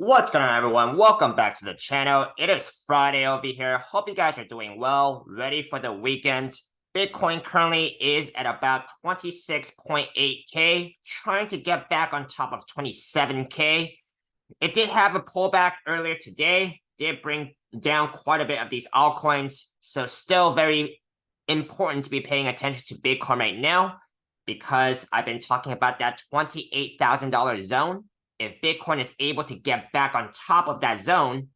What's going on, everyone? Welcome back to the channel. It is Friday over here. Hope you guys are doing well, ready for the weekend. Bitcoin currently is at about 26.8K, trying to get back on top of 27K. It did have a pullback earlier today, did bring down quite a bit of these altcoins, so still very important to be paying attention to Bitcoin right now, because I've been talking about that $28,000 zone. If Bitcoin is able to get back on top of that zone,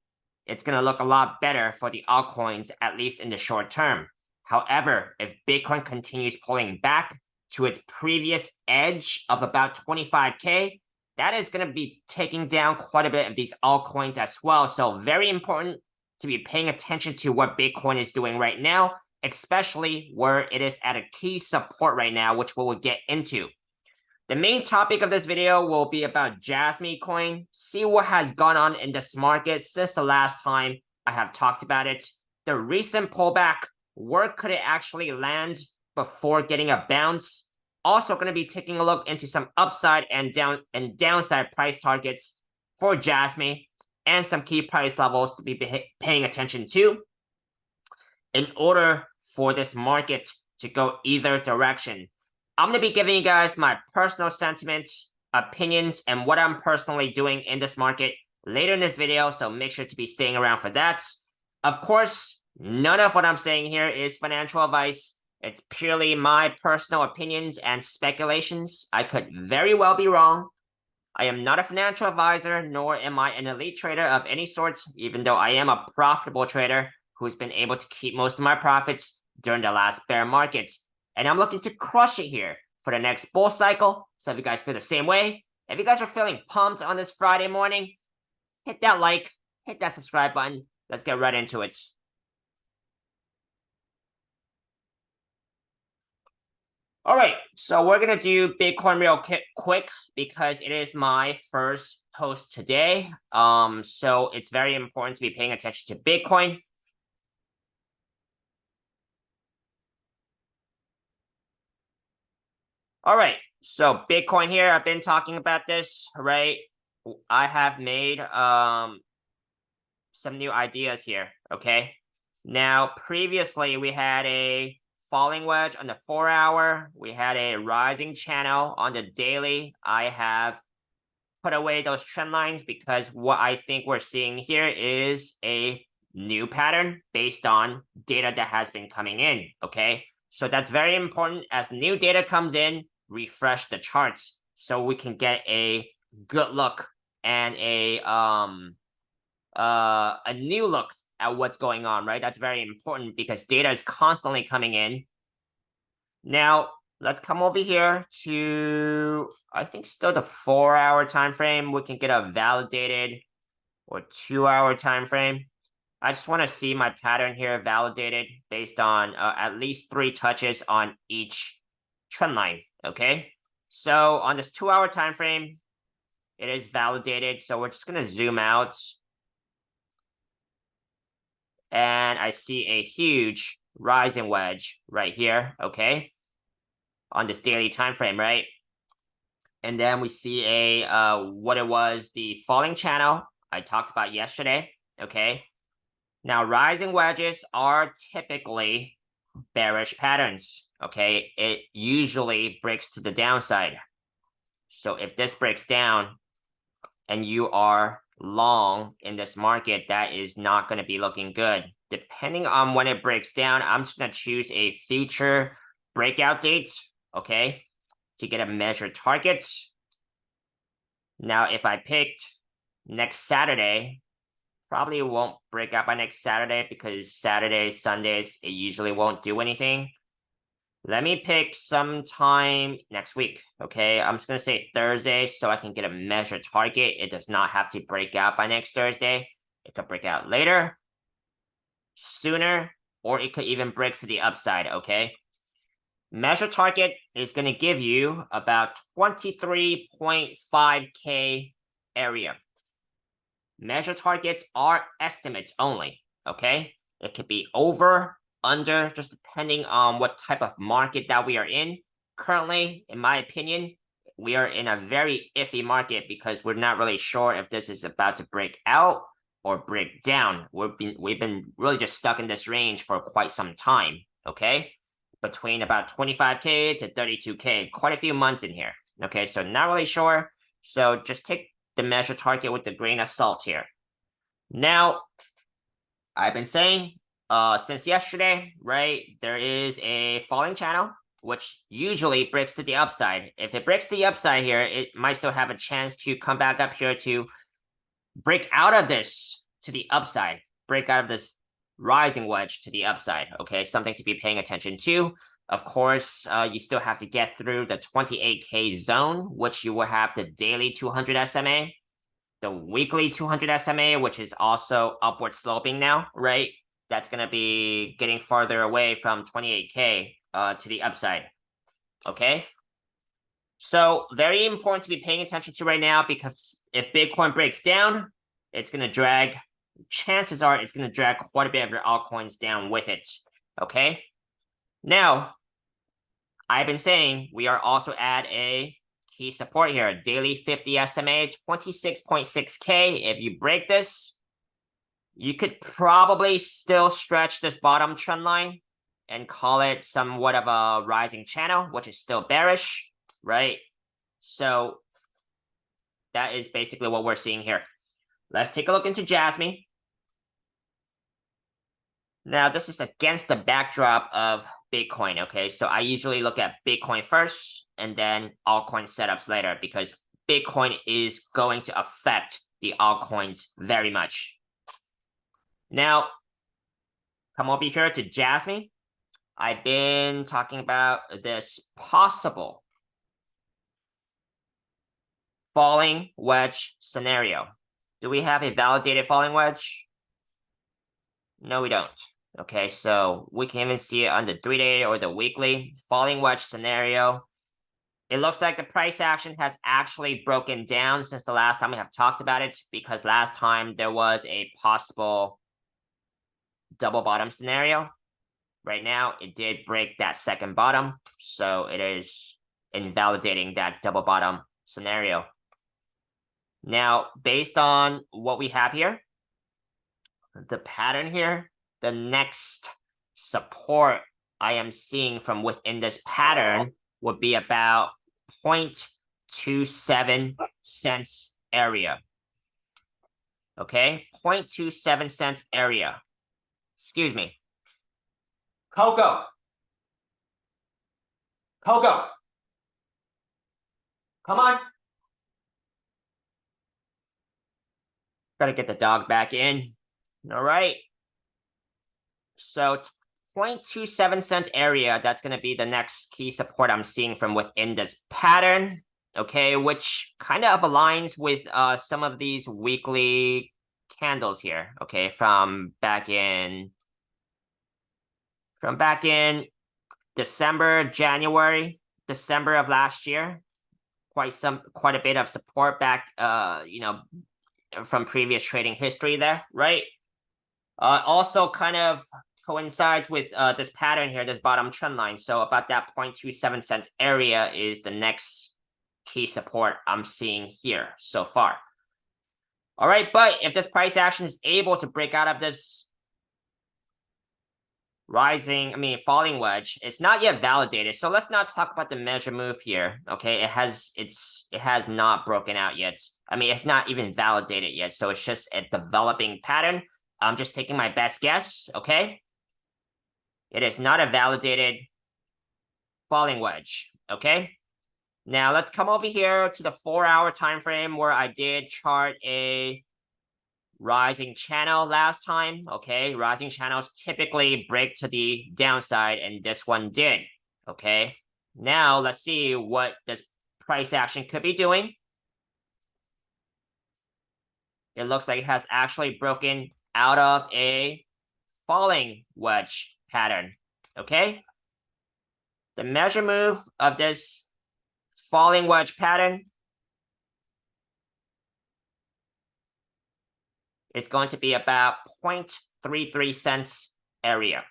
it's going to look a lot better for the altcoins, at least in the short term. However, if Bitcoin continues pulling back to its previous edge of about 25K, that is going to be taking down quite a bit of these altcoins as well. So very important to be paying attention to what Bitcoin is doing right now, especially where it is at a key support right now, which we will get into. The main topic of this video will be about JASMY coin, see what has gone on in this market since the last time I have talked about it, the recent pullback, where could it actually land before getting a bounce. Also going to be taking a look into some upside and downside price targets for JASMY and some key price levels to be paying attention to in order for this market to go either direction. I'm going to be giving you guys my personal sentiments, opinions, and what I'm personally doing in this market later in this video, so make sure to be staying around for that. Of course, none of what I'm saying here is financial advice. It's purely my personal opinions and speculations. I could very well be wrong. I am not a financial advisor, nor am I an elite trader of any sort, even though I am a profitable trader who's been able to keep most of my profits during the last bear market. And I'm looking to crush it here for the next bull cycle. So if you guys feel the same way, if you guys are feeling pumped on this Friday morning, hit that like, hit that subscribe button. Let's get right into it. All right, so we're going to do Bitcoin real quick because it is my first post today. So it's very important to be paying attention to Bitcoin. All right, so Bitcoin here, I've been talking about this, right? I have made some new ideas here, okay? Now, previously, we had a falling wedge on the 4-hour. We had a rising channel on the daily. I have put away those trend lines because what I think we're seeing here is a new pattern based on data that has been coming in, okay? So that's very important. As new data comes in, refresh the charts so we can get a good look and a new look at what's going on, right? That's very important because data is constantly coming in. Now, let's come over here to, I think, still the 4-hour time frame. We can get a validated or 2-hour time frame. I just want to see my pattern here validated based on at least 3 touches on each trend line, okay? So on this 2-hour time frame, it is validated. So we're just going to zoom out. And I see a huge rising wedge right here, okay? On this daily time frame, right? And then we see a what it was, the falling channel I talked about yesterday, okay? Now, rising wedges are typically bearish patterns, okay? It usually breaks to the downside. So if this breaks down and you are long in this market, that is not going to be looking good. Depending on when it breaks down, I'm just going to choose a future breakout date, okay, to get a measured target. Now, if I picked next Saturday, probably won't break out by next Saturday because Saturdays, Sundays, it usually won't do anything. Let me pick sometime next week, okay? I'm just going to say Thursday so I can get a measured target. It does not have to break out by next Thursday. It could break out later, sooner, or it could even break to the upside, okay? Measure target is going to give you about 23.5K area. Measure targets are estimates only, okay? It could be over, under, just depending on what type of market that we are in. Currently, in my opinion, we are in a very iffy market because we're not really sure if this is about to break out or break down. We've been really just stuck in this range for quite some time, okay? Between about 25K to 32K, quite a few months in here, okay? So not really sure. So just take the measure target with a grain of salt here. Now, I've been saying since yesterday, right, there is a falling channel, which usually breaks to the upside. If it breaks the upside here, it might still have a chance to come back up here to break out of this to the upside, break out of this rising wedge to the upside, okay? Something to be paying attention to. Of course, you still have to get through the 28K zone, which you will have the daily 200 SMA, the weekly 200 SMA, which is also upward sloping now, right? That's going to be getting farther away from 28K to the upside, okay? So very important to be paying attention to right now, because if Bitcoin breaks down, it's going to drag, chances are it's going to drag quite a bit of your altcoins down with it, okay? Now, I've been saying we are also at a key support here, daily 50 SMA, 26.6K. If you break this, you could probably still stretch this bottom trend line and call it somewhat of a rising channel, which is still bearish, right? So that is basically what we're seeing here. Let's take a look into JASMY. Now, this is against the backdrop of Bitcoin, okay? So I usually look at Bitcoin first and then altcoin setups later, because Bitcoin is going to affect the altcoins very much. Now, come over here to JASMY. I've been talking about this possible falling wedge scenario. Do we have a validated falling wedge? No, we don't. Okay, so we can even see it on the 3-day or the weekly falling wedge scenario. It looks like the price action has actually broken down since the last time we have talked about it, because last time there was a possible double bottom scenario. Right now, it did break that second bottom, so it is invalidating that double bottom scenario. Now, based on what we have here, the pattern here, the next support I am seeing from within this pattern would be about 0.27 cents area. Okay, 0.27 cents area. Excuse me. Coco. Coco. Come on. Gotta get the dog back in. All right. So 0.27 cent area, that's going to be the next key support I'm seeing from within this pattern, okay, which kind of aligns with some of these weekly candles here, okay, from back in December, January, December of last year. Quite a bit of support back, from previous trading history there, right? Also kind of coincides with this pattern here, this bottom trend line. So about that 0.27 cents area is the next key support I'm seeing here so far. All right, but if this price action is able to break out of this falling wedge, it's not yet validated. So let's not talk about the measure move here. Okay, it has not broken out yet. I mean, it's not even validated yet. So it's just a developing pattern. I'm just taking my best guess, okay? It is not a validated falling wedge, okay? Now let's come over here to the 4-hour time frame where I did chart a rising channel last time, okay? Rising channels typically break to the downside, and this one did, okay? Now let's see what this price action could be doing. It looks like it has actually broken out of a falling wedge pattern, okay? The measure move of this falling wedge pattern is going to be about 0.33 cents area.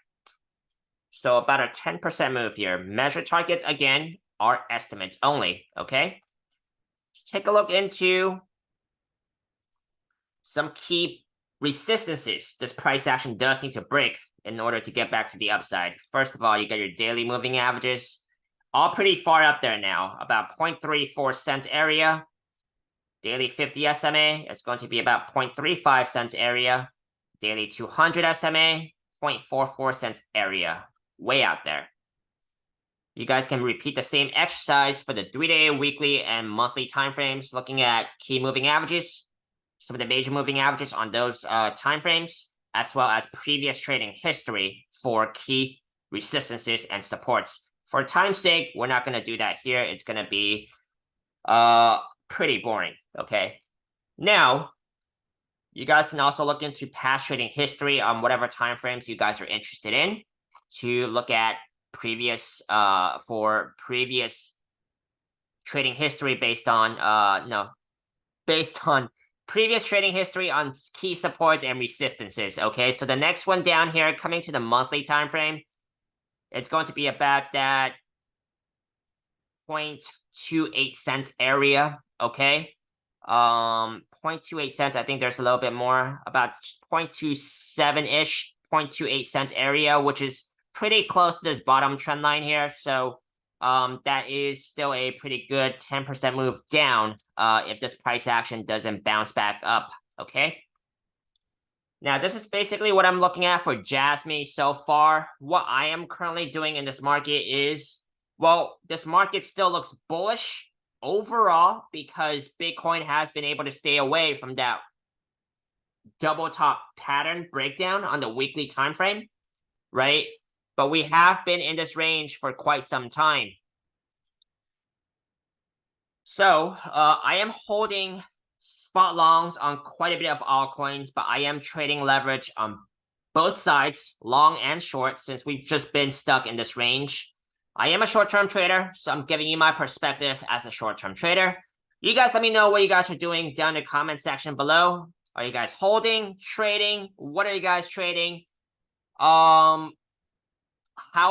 So about a 10% move here. Measure targets, again, are estimates only, okay? let's take a look into some key resistances this price action does need to break in order to get back to the upside. First of all, you get your daily moving averages, all pretty far up there now, about 0.34 cents area. Daily 50 SMA, it's going to be about 0.35 cents area. Daily 200 SMA, 0.44 cents area. Way out there. You guys can repeat the same exercise for the 3-day, weekly, and monthly timeframes, looking at key moving averages, some of the major moving averages on those timeframes, as well as previous trading history for key resistances and supports. For time's sake, we're not going to do that here. It's going to be pretty boring, okay? Now, you guys can also look into past trading history on whatever timeframes you guys are interested in to look at previous trading history based on previous trading history on key supports and resistances. Okay, so the next one down here, coming to the monthly time frame, it's going to be about that 0.28 cents area. Okay, 0.28 cents. I think there's a little bit more, about 0.27-ish, 0.28 cents area, which is pretty close to this bottom trend line here. So that is still a pretty good 10% move down if this price action doesn't bounce back up, okay? Now, this is basically what I'm looking at for JASMY so far. What I am currently doing in this market is, well, this market still looks bullish overall because Bitcoin has been able to stay away from that double top pattern breakdown on the weekly time frame, right? But we have been in this range for quite some time. So I am holding spot longs on quite a bit of altcoins, but I am trading leverage on both sides, long and short, since we've just been stuck in this range. I am a short-term trader, so I'm giving you my perspective as a short-term trader. You guys let me know what you guys are doing down in the comment section below. Are you guys holding, trading? What are you guys trading? How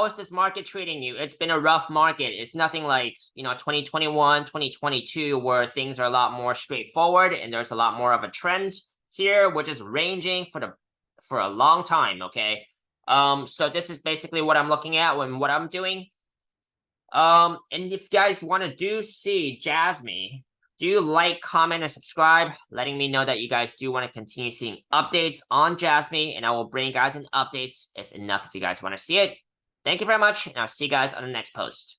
is this market treating you? It's been a rough market. It's nothing like, 2021, 2022, where things are a lot more straightforward and there's a lot more of a trend here, which is ranging for a long time, okay? So this is basically what I'm looking at when what I'm doing. And if you guys want to see JASMY, do like, comment, and subscribe, letting me know that you guys do want to continue seeing updates on JASMY, and I will bring you guys an update if you guys want to see it. Thank you very much, and I'll see you guys on the next post.